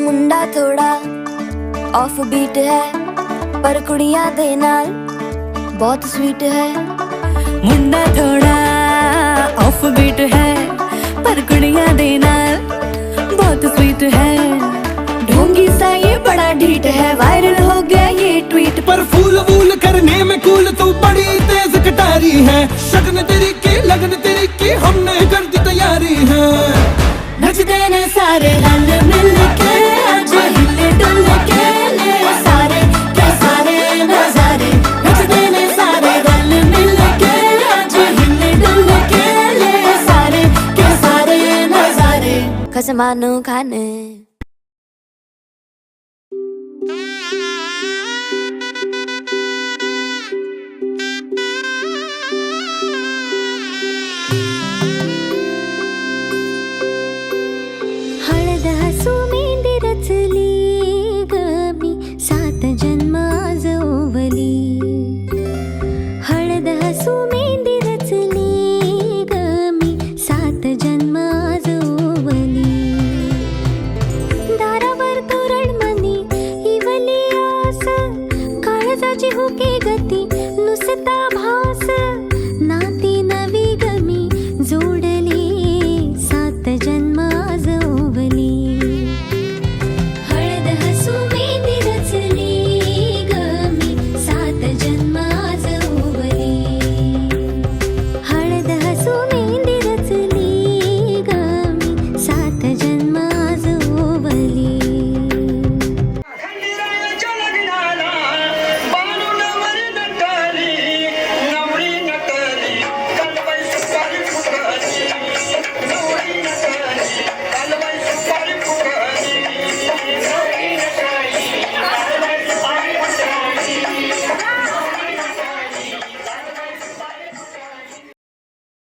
मुंडा थोड़ा off beat है पर कुड़ियां दे नाल बहुत स्वीट है। मुंडा थोड़ा ऑफ बीट है पर कुड़ियां दे नाल बहुत स्वीट है। ढोंगी सा ये बड़ा ढीठ है, वायरल हो गया ये ट्वीट। पर फूल वूल करने में कूल तू बड़ी तेज कटारी है। शगन तेरी की लगन तेरी की हमने कर दी तैयारी है। नचते ने सारे रल मिल के आज हिले डुल के ले सारे के सारे नजारे। नचते ने सारे रल मिल के आज हिले डुल के ले सारे के सारे नजारे। खसमानो खाने हळद हसू मेंढी रचली गमी 7 जन्म आज ओवली। हळद हसू मेंढी रचली गमी 7 जन्म आज ओवली। दारावर तोरणमणी इवली आस काळजाची हुके गती नुसता भास। नाती नवी गमी जोडली 7 जन्म आज ओवली। हळद हसू मेंढी रचली गमी 7 जन्म आज ओवली। हळद हसू मेंढी रचली गमी 7 जन्म आज ओवली।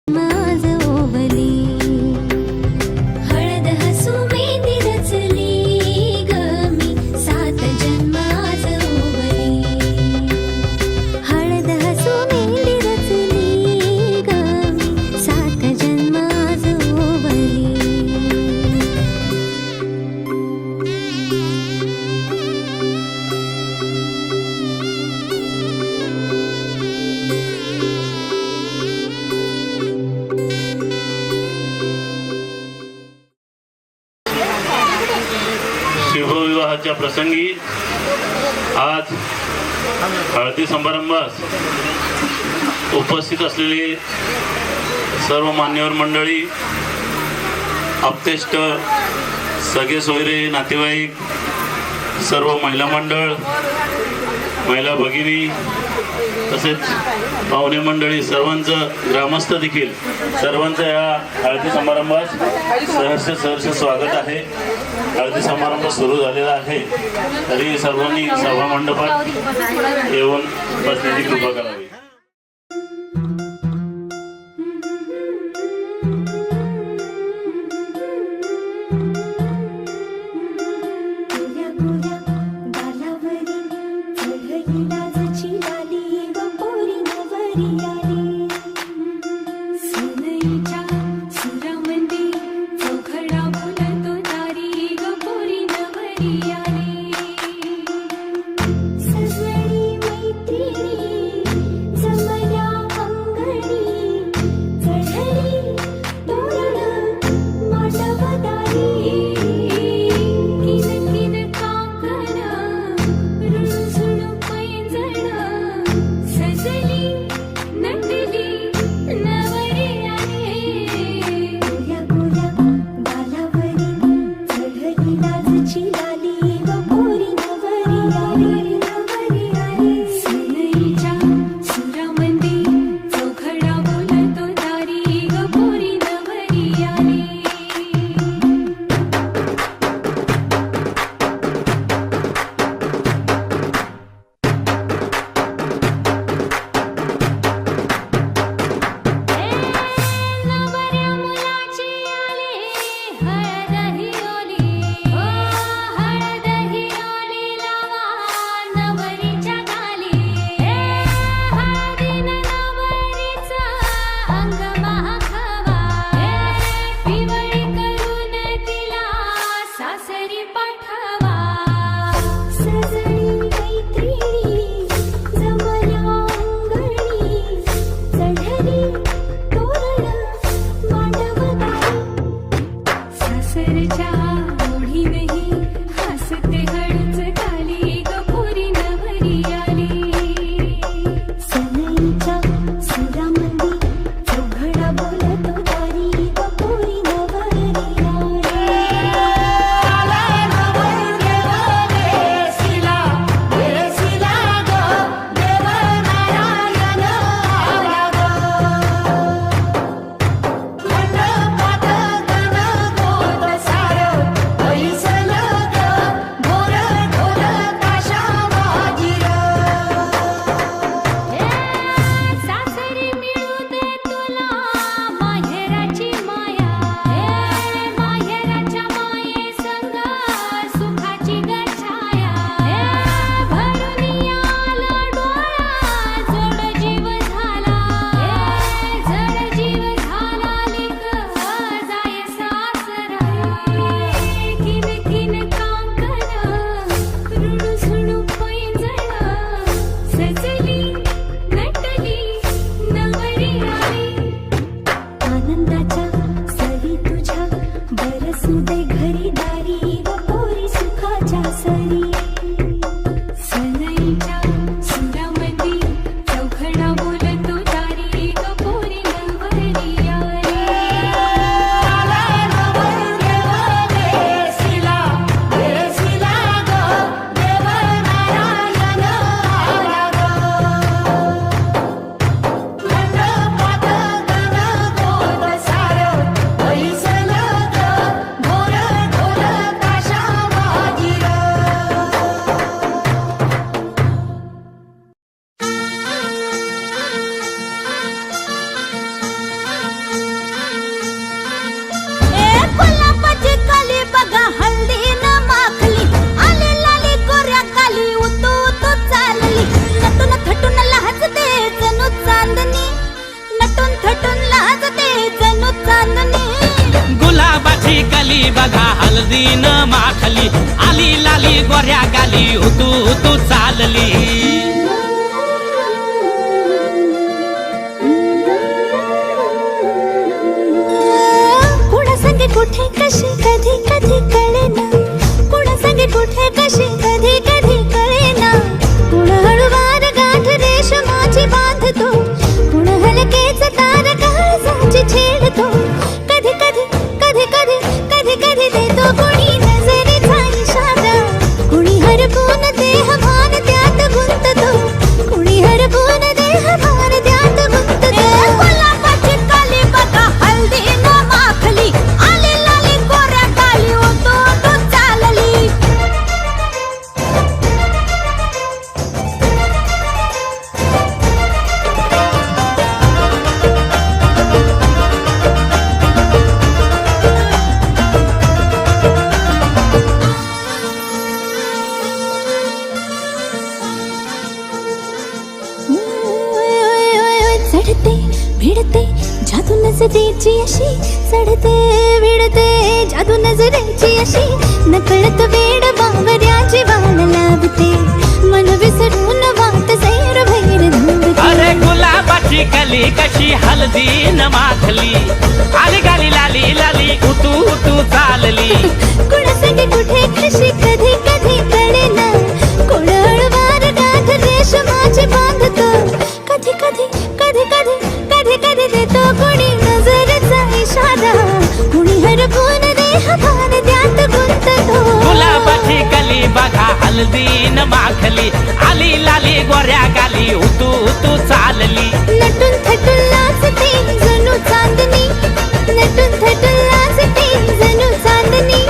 आज ओवली। हळद हसू मेंढी रचली गमी 7 जन्म आज ओवली। हळद हसू मेंढी रचली गमी 7 जन्म आज ओवली। शिवविवाहाच्या प्रसंगी आज हळदी समारंभास उपस्थित असलेले सर्व मान्यवर मंडळी, आप्तेष्ट, सगळे सोयरे, नातेवाईक, सर्व महिला मंडळ, महिला भगिनी तसेच पाहुणे मंडळी, सर्वांचं, ग्रामस्थ देखील सर्वांचं या हळदी समारंभास सहर्ष स्वागत आहे। हळदी समारंभ सुरू झालेला आहे, तरी सर्वांनी सभा मंडपात येऊन बसण्याची कृपा करावी। सजवणी मैत्रिणी सजनी मैत्रिणी जमल्या अंगणी चढली तोरण मांडवताई सासरच्या ओढीनही हसते हळूच खाली गपुरी नवरी आली सनईच्या सुरामंदी चौघडा बोलतो दारी गपुरी नवरी सासरी मिळू दे तुला माहेराची माया माहेराच्या माये संग सुखाची गछाया भरून आला डोळा जड जीव झाला लिक जाय सासरा किन किन कांकण रुणू सुणू पैंजण सजली नटली नवरी आली आनंदाच्या सरी तुझ्या बरसू दे घरी दारी व पोरी सुखाच्या सरी सनईच्या सुरामंदी चौघडा बोलतो दारी व पोरी नवरी गुलाबाची कली बघा हल्दी न माखली आली लाली गोऱ्या काली उतू उतू चालली नटून थटून लाजते जणू चांदणी नटून थटून लाजते जणू चांदणी गुलाबाची कली बघा हळदी न माखली आली लाली गोऱ्या गाली उतू उतू चालली कुणा संगे कुठे कशी कधी कधी कळेना कुणा संगे कुठे कशी कधी कधी कळेना कुण हळूवार गाठ रेशमाची बांधतो कुण हलकेच तार काळजाची छेडतो कधी कधी कधी कधी कधी कधी देतो कुणी नजरेचा इशारा कुणी हरपून देह भान त्यात गुंततो कुणी हरपून देह भान त्यात गुंततो गुलाबाची काली बघा हल्दी न माखली आली लाली गोऱ्या काली उतू उतू चालली चढते भिडते जादू नजरेची अशी चढते भिडते जादू नजरेची अशी नकळत वेड बावऱ्याची वाण लाभते मन विसरून वाट सैर भैर धुंदते अरे गुलाबाची कली कशी हळदी न माखली आली गाली लाली लाली उतू उतू चालली कुणा संगे कुठे कशी कधी कधी कळेना कुण हळूवार गाठ रेशमाची बांधतो कधी कधी कधी कधी कधी कधी देतो कुणी नजरेचा इशारा कुणी हरपून देह भान त्यात गुंततो गुलाबाची कली बघा हळदी न माखली आली लाली गोऱ्या गाली उतू उतू चालली नटून थटून लाजते जणू चांदणी नटून थटून लाजते जणू चांदणी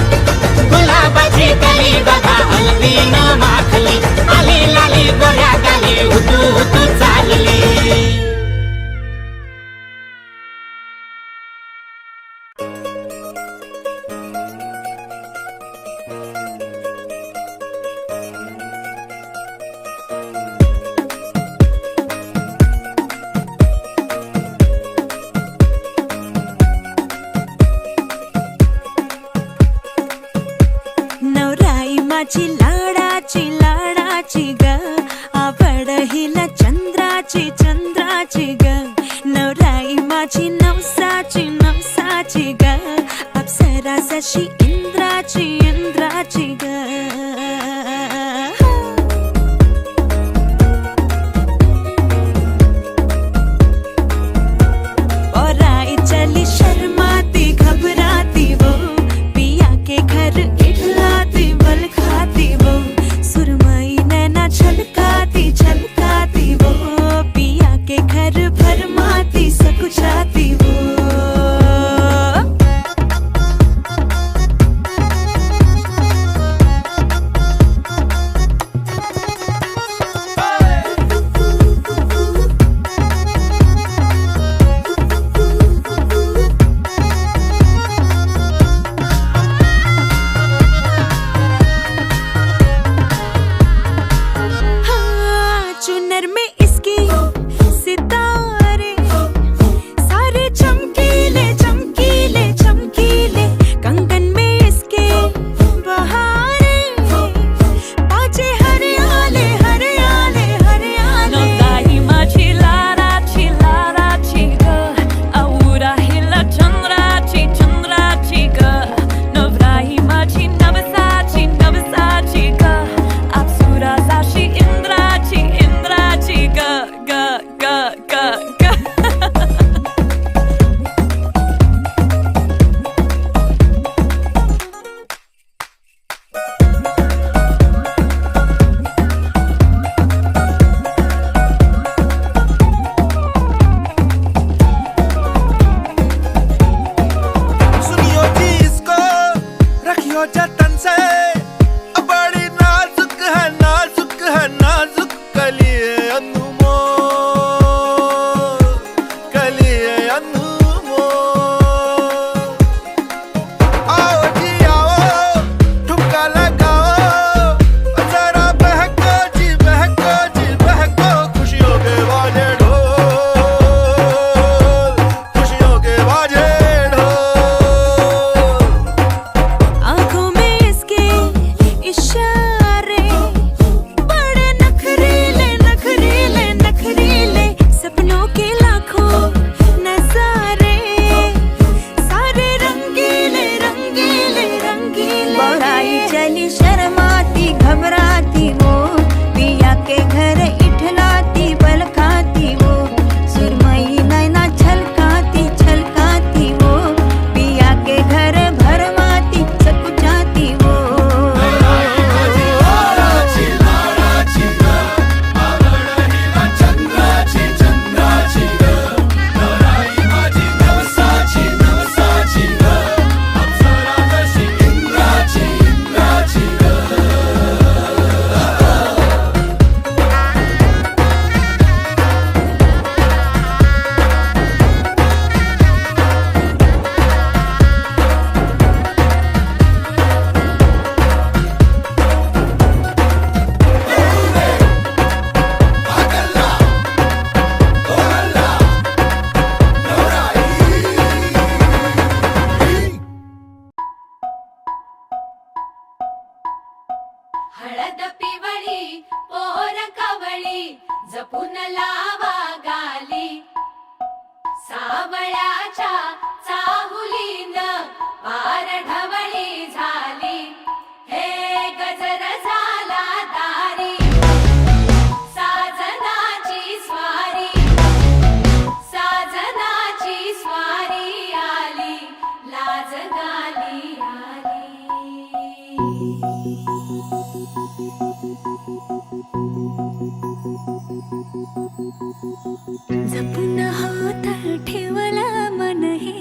लाडाची लाडाची ग आवड हिला चंद्राची चंद्राची ग नवराई माझी नवसाची नवसाची ग अप्सरा जशी इंद्राची इंद्राची ग चली शर्माती घबराती वो पिया के घर इठलाती बल खाती वो सुरमई नैना छलकाती छलकाती वो पिया के घर भरमाती सकुचाती वो चुनर में इसकी सितारे सारे चमकीले चमकीले चमकीले कंगन में इसके बहारे पाचे हरियाले हरियाले हरियाले नवराई माझी लाडाची लाडाची ग औरा हिला चंद्राची चंद्राची ग नवराई माझी नवसाची नवसाची ग अप्सरा जशी इंद्राची इंद्राची ग ग ग ग ग सुनियो जी इसको रखियो जतन से बड़ी नाजुक है नाजुक है नाजुक कलिए अनमोल कलिए अनमोल आओ जी आओ ठुमका लगाओ जरा बहको जी बहको जी बहको खुशियों के बाजे ढोल खुशियों के बाजे ढोल आंखों में इसके इशारे बड़े नखरीले नखरीले नखरीले सपनों के लाखों नजारे सारे रंगीले रंगीले रंगीले बड़ाई चली शर्माती घबराती वो पिया के घर इठलाती बल खाती वो सुरमई नैना छलकाती छलकाती वो पिया के घर भरमाती सकुचाती वो हळद पिवळी पोर कवळी जपून लावा गाली सावळ्याच्या चाहुलीन पार ढवळी झाली हे गजर झाला दारी साजनाची स्वारी आली लाज गाली आली जपून होत ठेवला मन हे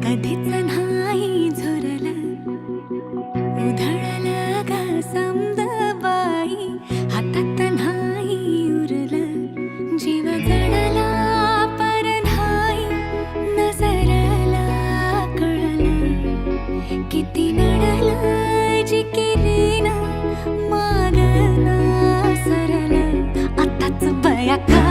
कधीच नाही झुरलं उधळलं ग समद बाई हातात नाही उरलं जीव जडला पर नाही नजरला कळलं किती नडलं जिकिरीना मागना सरलं आताच बया का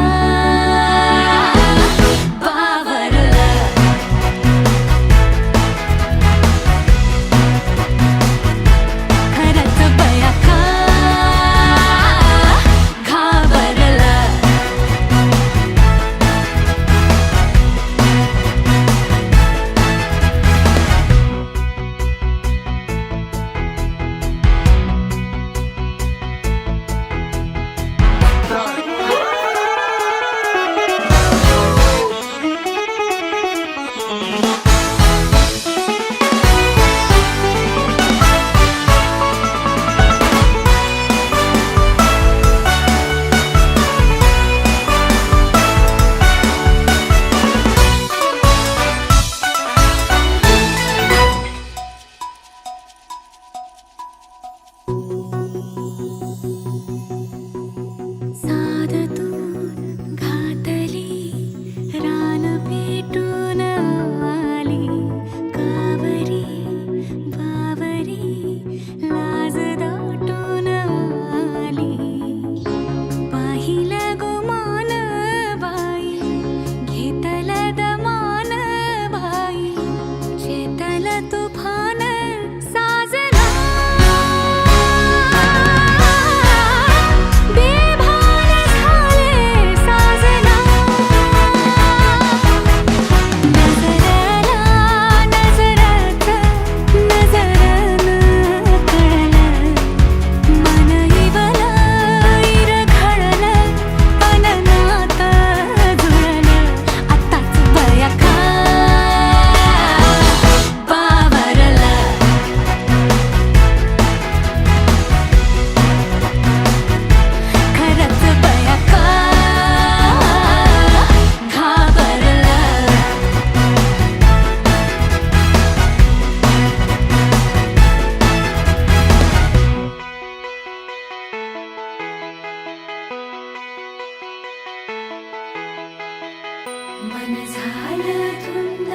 मन झालं धुंद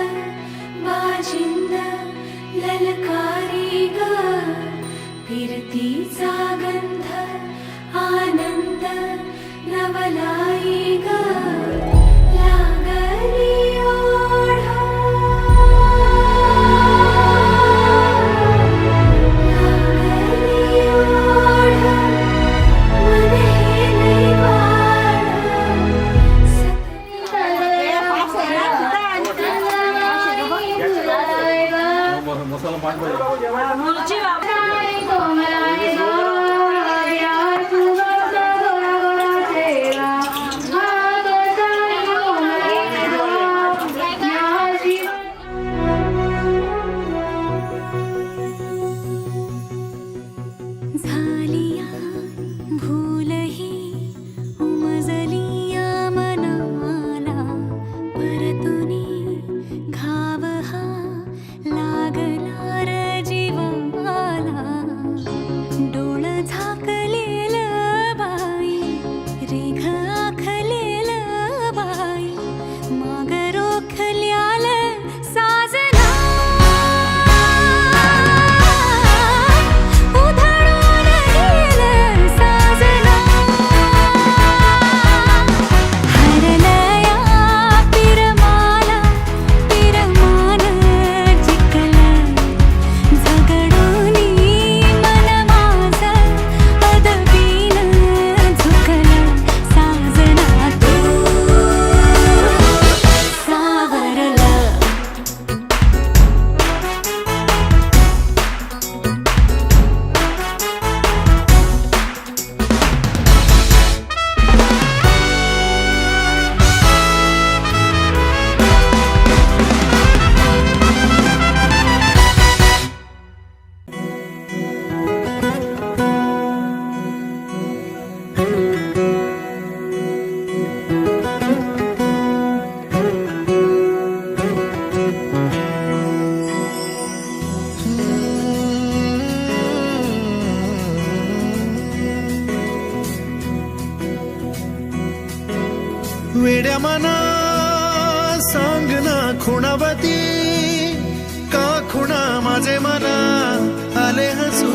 बाजिंद ललकारी ग फिरतीचा गंध आनंद नवलाई ग लागली ओढा लागली ओढा मन हे लई वाढ झालिया भूलही उमजलिया मनाला परतुनी घाव हा लागला र जीवाला डोळ झाकलेल बाई रेघ आखलेल बाई माग रोखल्याल साजना उधळून गेलं साजना हरलया पिरमाला पिरमान जिंकलं झगडूनी मन माझं पदवीन झुकलं साजना तू सावरलं वेड्या मना सांग ना खुणावती का खुणा माझे मना आले हसू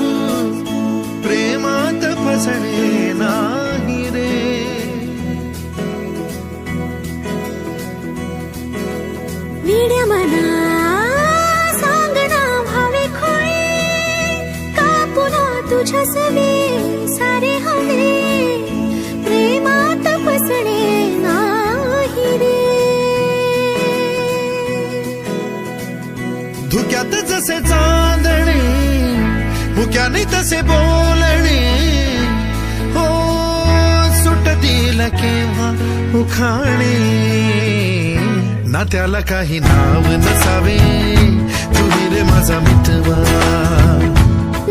प्रेमात फसणे नाही रे वेड्या मना सांगना भावे खोळे का पुन्हा तुझ्या सवे सारे हवे प्रेमात फसणे नाही रे धुक्यात जसे चांदणे मुक्याने तसे बोलणे हो सुटतील केव्हा उखाणे ना त्याला काही नाव नसावे तुम्ही रे माझा मितवा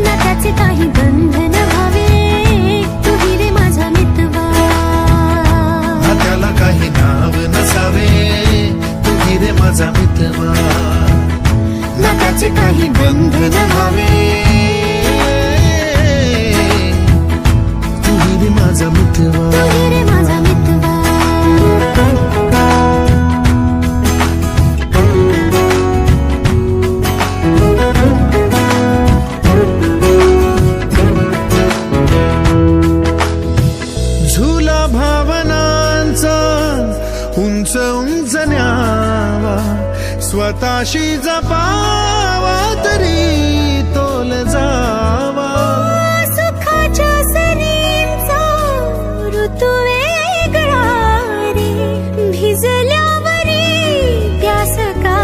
ना त्याचे काही बंधन व्हावे तू ही रे माझा मितवा ना त्याला काही नाव नसावे तुम्ही रे माझा मितवा ना त्याचे काही बंधन व्हावे तुम्ही रे माझा मितवा तू ही रे माझा मितवा झुला भावनांचा उंच उंच न्यावा स्वतःशी जपावा तरी तोल जावा सुखाच्या सरींचा ऋतू वेगळा रे भिजल्यावरी प्यास का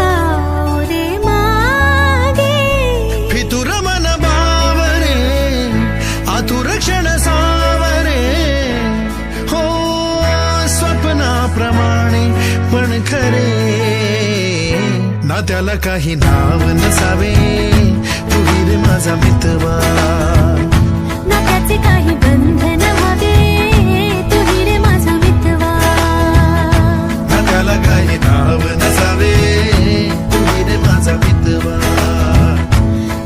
रे मागे फितुर मन बावरे आतुर क्षण सावरे हो स्वप्नाप्रमाणे पण खरे ना त्याला काही नाव नसावे तू ही रे माझा मितवा ना त्याचे काही बंधन व्हावे तू ही रे माझा मितवा ना त्याला काही नाव नसावे तू ही रे माझा मितवा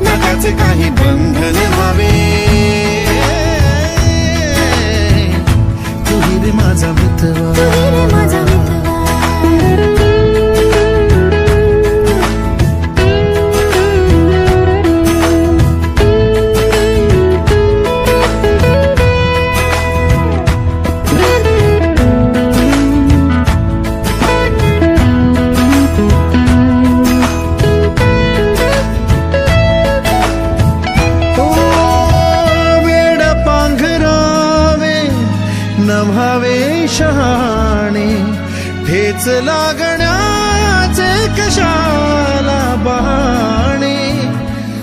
ना त्याचे काही बंधन व्हावे तू ही रे माझा मितवा तू ही रे माझा मितवा व्हावे शहाणे ठेच लागण्याचे कशाला बहाणे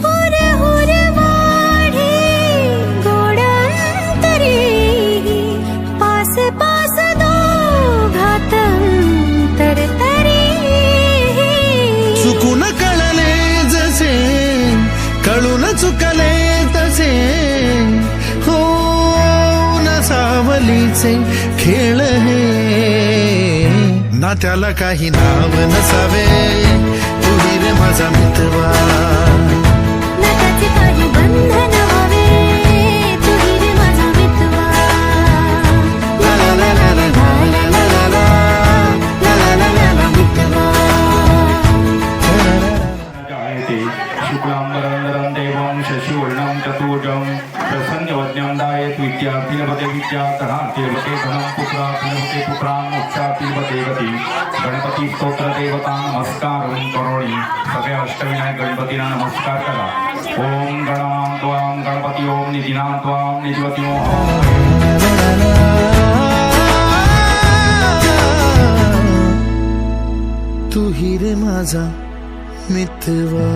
हुर हुर वाढे गोड अंतरी पास पास दोघात तरतरी चुकून कळले जसे कळून चुकले तसे हो न सावलीचे खेळ हे ना त्याला काही नाव नसावे तुही रे माझा मितवा नकाचे काही बंधन व्हावे तुही रे माझा मितवा ला ला ला ला ला ला ला ला ला ला ला ला ला ला मितवा जायते शुक्लांबरंदरं देवं शशिवर्णं चतुर्भुजं प्रसन्नवदनं दायेत विद्या तिलपते विद्या धनातिलपते धनं पुत्रा तिलपते पुत्रां मोक्षा तिलपते गती गणपती स्तोत्र देवता नमस्कार करोणी सगळ्या अष्टविनायक गणपतीला नमस्कार करा. ओम गणां त्वां गणपती ओम निधिनां त्वां निधिपती ओम तुही रे माझा मितवा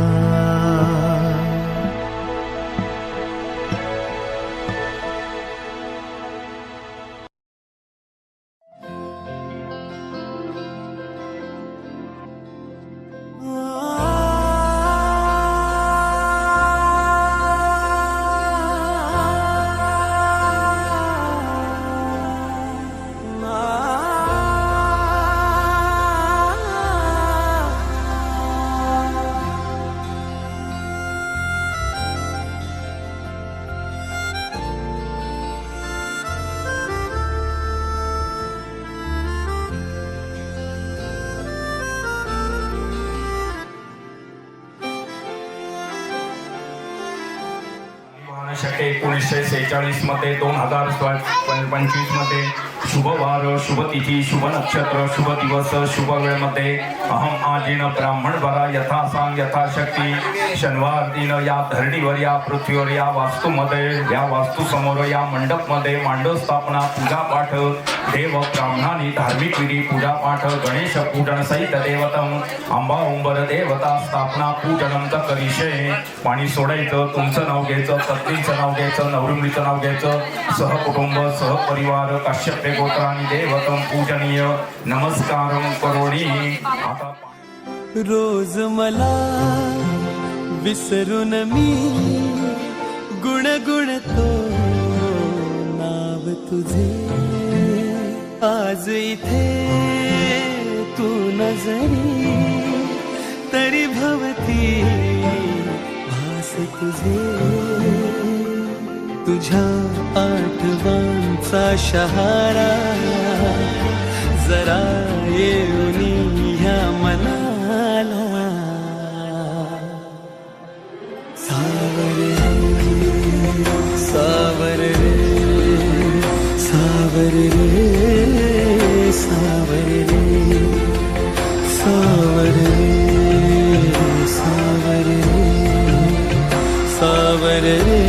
शके 1946 मध्ये 2025 मध्ये शुभवार शुभ तिथी शुभ नक्षत्र शुभ दिवस शुभ वेळ मध्ये अहम आजीन ब्राह्मण बरा यथा सांग यथाशक्ती शनिवार दिन या धरणीवर या पृथ्वीवर या वास्तूमध्ये या वास्तू समोर या मंडप मध्ये मांडव स्थापना पूजा पाठ देव ब्राह्मणांनी धार्मिक विधी पूजा पाठ गणेश पूजन सहित देवतम अंबा उंबर देवता स्थापना पूजनम च करिषे. पाणी सोडायचं तुमचं नाव घ्यायचं पत्नीचं नाव घ्यायचं नवरुंबीचं नाव घ्यायचं सहकुटुंब सहपरिवार काश्यप गोत्रांनी देवतम पूजनीय नमस्कार करोणी. आता रोज मला विसरून मी गुणगुणतो नाव तुझे आज इथे तू नजरी तरी भवती भास तुझे तुझ्या आठवांचा शहारा जरा येऊनी ह्या मनाला सावर रे सावर रे सावर रे सावर रे सावर रे सावर रे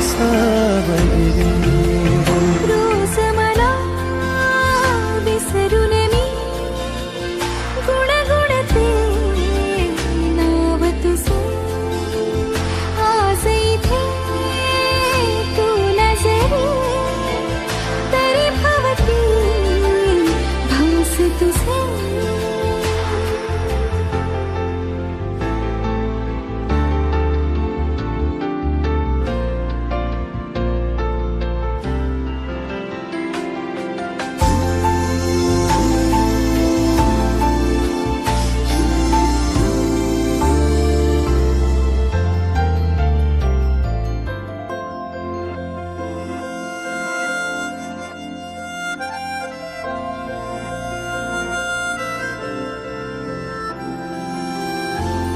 सावर रे. रोज मला विसरून मी गुणगुणते नाव तुझे आज इथे तू नजरी तरी भवती भास तुझे.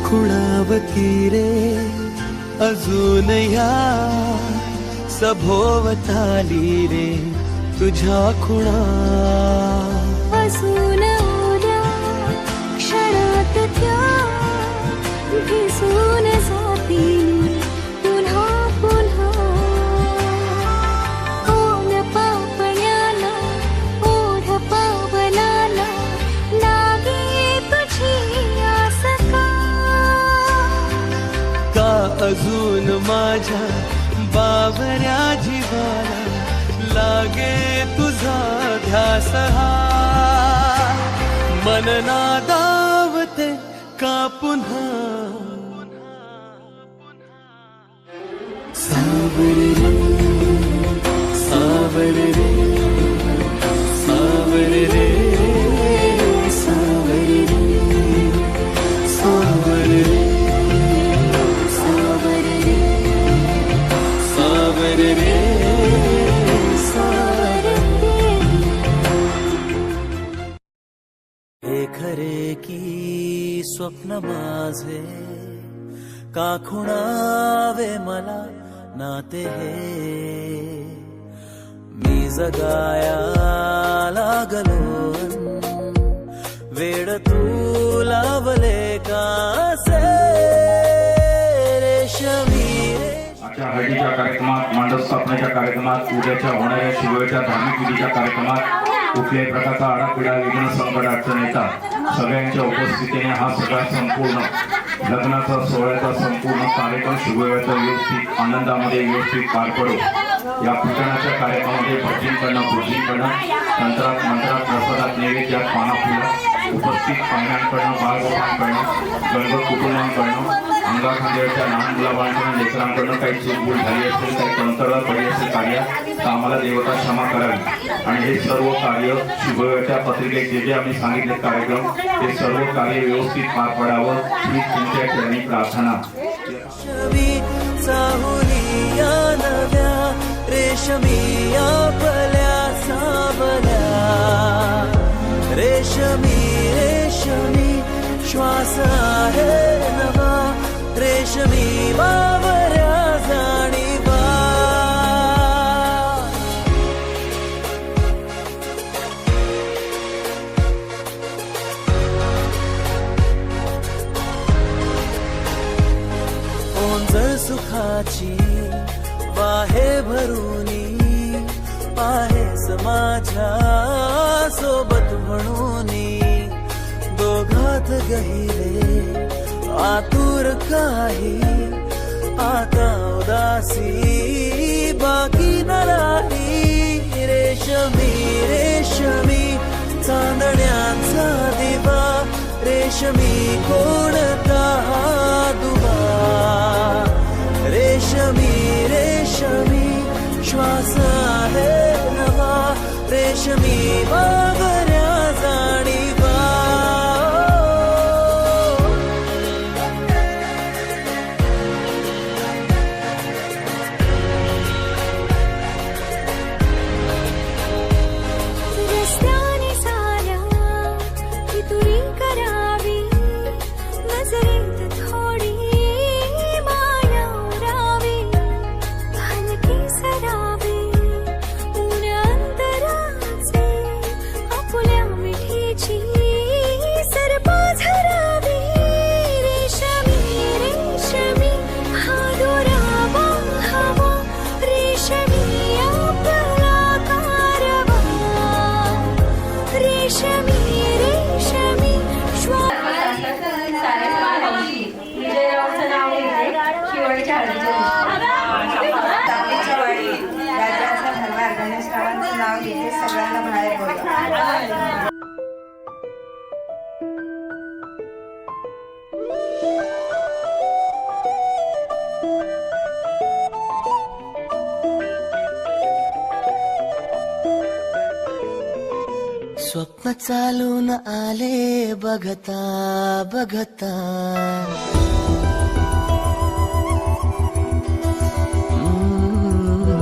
खुणावती रे अजून ह्या सभोवताली रे तुझ्या खुणा असून उद्या क्षणात त्या भिजून जातील पुन्हा पुन्हा कोण पापण्या लागे तुझा ध्यास हा मन नादावते का पुन्हा सावरे रे सावरे रे सावरे रे सावरे रे सावरे रे सावरे रे सावरे रे सावरे हे खरे की स्वप्न माझे का खुणावे मला नाते हे मी जगाया लागलो वेड तू लावले कासे रेशमी आजच्या हळदीच्या कार्यक्रमात मांडव स्थापनेच्या कार्यक्रमात उद्याच्या होणाऱ्या शिवयाच्या धार्मिक विधीच्या कार्यक्रमात कुठल्याही प्रकारचा आडापिडा विघ्न संकट अडचण येतात सगळ्यांच्या उपस्थितीने हा सगळा संपूर्ण लग्नाचा सोहळ्याचा संपूर्ण कार्यक्रम शुभवेळेचा व्यवस्थित आनंदामध्ये व्यवस्थित पार पडो या पूजनाच्या कार्यक्रमामध्ये भजन करणं पूजन करणं तंत्रात मंत्रात प्रसादात नैवेद्यात पाना फुलं उपस्थित पाहुण्यांकडनं बाळगोपान करणं गणगत कुटुंबांकडनं अंगाखांद्याच्या लहान मुलाबाळांकडून लेकरांकडनं काही चूकभूल झाली असेल काही तंत्रला पडली असेल कार्य तर आम्हाला देवता क्षमा करावी आणि हे सर्व कार्य शुभवेळच्या पत्रिकेत जे जे आम्ही सांगितले कार्यक्रम ते सर्व कार्य व्यवस्थित पार पडावं ही तुमच्या चरणी प्रार्थना रेशमी चाहुलिया नव्या रेशमी आपल्या सावल्या रेशमी रेशमी श्वास आहे नवा रेशमी बावऱ्या जाणीवा ओंजळ सुखाची वाहे भरूनी आहेस माझ्या सोबत म्हणूनी दोघात गहिरे आतुर काही आता उदासी बाकी न राही रेशमी रेशमी चांदण्याचा दिवा रेशमी कोणता दुवा रेशमी रेशमी श्वास आहे नवा रेशमी बावऱ्या जाणीवा रस्त्याने साऱ्या कितुरी करावी नजरेत थोडी माया उरावी हलकी सरावी ऊन अंतराचे आपुल्या मिठीची सरपा झरावी रेशमी रेशमी हा दोरावा हवा रेशमी आपला कारवा रेशमी रेशमी विजयरावचं नाव घेते शिवडच्या हळदीच्या वाडी राजाचा धर्मा गणेशरावांचं नाव घेते सगळ्यांना बाहेर बोलवा स्वप्न चालून आले बघता बघता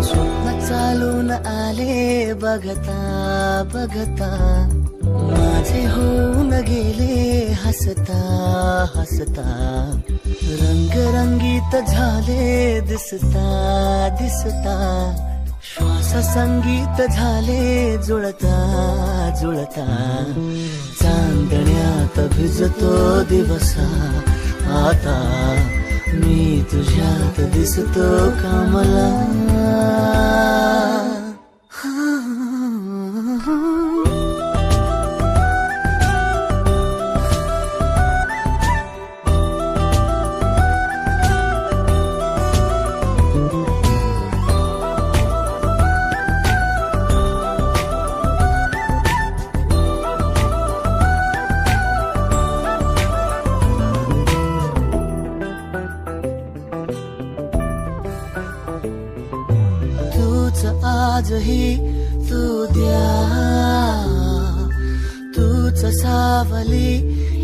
स्वप्न चालून आले बघता बघता माझे होऊन गेले हसता हसता रंगरंगीत झाले दिसता दिसता श्वास संगीत झाले जुळता जुळता चांदण्यात भिजतो दिवसा आता मी तुझ्यात दिसतो कमला काही तू द्या, तूच सावली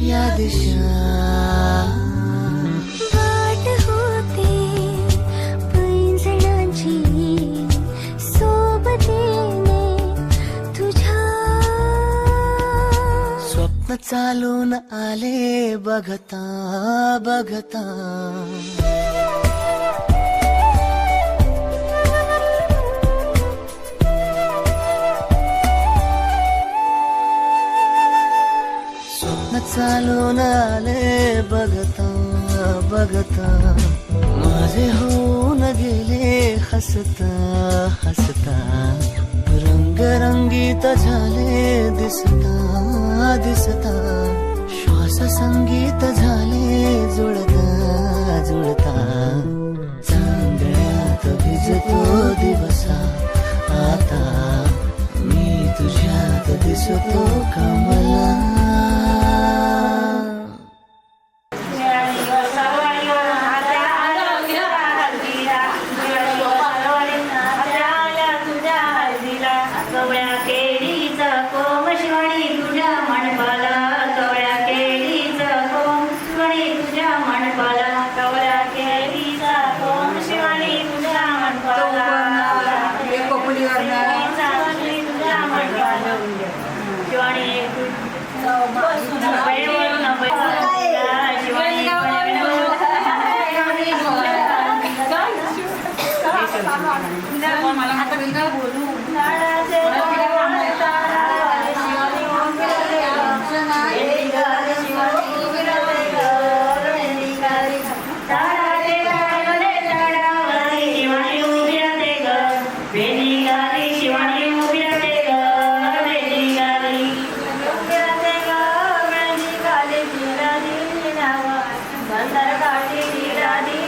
या दिशा. वाट होते पैंजणांची सोबतीने तुझ्या. स्वप्न चालून आले बघता बघता. स्वप्न चालून आले बघता बघता. माझे होऊन गेले हसता हसता. रंगरंगीत झाले दिसता दिसता. श्वास संगीत झाले जुळता जुळता. चांदण्यात भिजतो दिवसा आता. मी तुझ्यात दिसतो कमला. कवळ्या केळीचा कोम शिवाणी तुझ्या मनपाला. कवळ्या केळीचा कोम शिवाणी तुझ्या मनपाला. कवळ्या केळीचा कोम शिवाणी तुझ्या मनपाला. तुझ्या मनपाला शिवाणी बंदर काठी